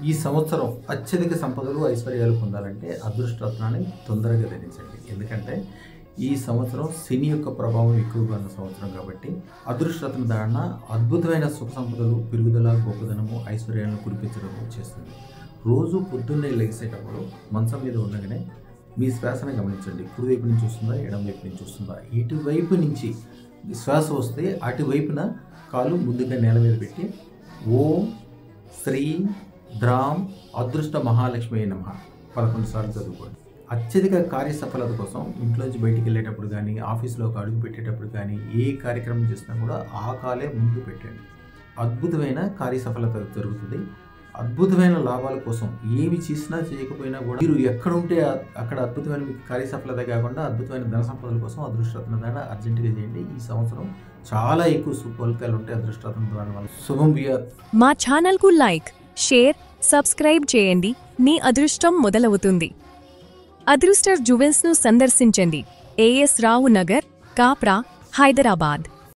ఈ సంవత్సరం అత్యధిక సంపదలు ఐశ్వర్యాలు పొందాలంటే అదృష్టరత్నాన్ని తొందరగా ధరించండి. ఎందుకంటే ఈ సంవత్సరం శని యొక్క ప్రభావం ఎక్కువగా ఉన్న సంవత్సరం కాబట్టి అదృష్టరత్న ధారణ అద్భుతమైన సుఖ సంపదలు, పెరుగుదల, గొప్పదనము, ఐశ్వర్యాలను కురిపించడం చేస్తుంది. రోజు పొద్దున్నే లెగిసేటప్పుడు మంచం మీద ఉండగానే మీ శ్వాసను గమనించండి. కుడివైపు నుంచి వస్తుందా, ఎడమ వైపు నుంచి వస్తుందా? ఇటువైపు నుంచి శ్వాస వస్తే అటువైపున కాలు ముందుగా నేల మీద పెట్టి ఓం శ్రీం ద్రాం అదృష్ట మహాలక్ష్మి నమః 11 సార్లు చదువుకోండి. అత్యధిక కార్యసఫలత కోసం ఇంట్లోంచి బయటికి వెళ్ళేటప్పుడు కానీ, ఆఫీస్లో ఒక అడుగు పెట్టేటప్పుడు కానీ, ఏ కార్యక్రమం చేసినా కూడా ఆ కాలే ముందు పెట్టండి. అద్భుతమైన కార్యసఫలత జరుగుతుంది. అద్భుతమైన లాభాల కోసం ఏమి చేసినా చేయకపోయినా కూడా మీరు ఎక్కడుంటే అక్కడ అద్భుతమైన కార్యసఫలత కాకుండా అద్భుతమైన ధన సంపదల కోసం అదృష్టరత్న ద్వారా అర్జెంటుగా చేయండి. ఈ సంవత్సరం చాలా ఎక్కువ ఫలితాలు ఉంటాయి అదృష్టరత్న ద్వారా వల్ల. శుభం బియర్. మా ఛానల్కు లైక్, షేర్, సబ్స్క్రైబ్ చేయండి. మీ అదృష్టం మొదలవుతుంది. అదృష్ట జ్యువెల్స్ను సందర్శించండి. AS రావు నగర్, కాప్రా, హైదరాబాద్.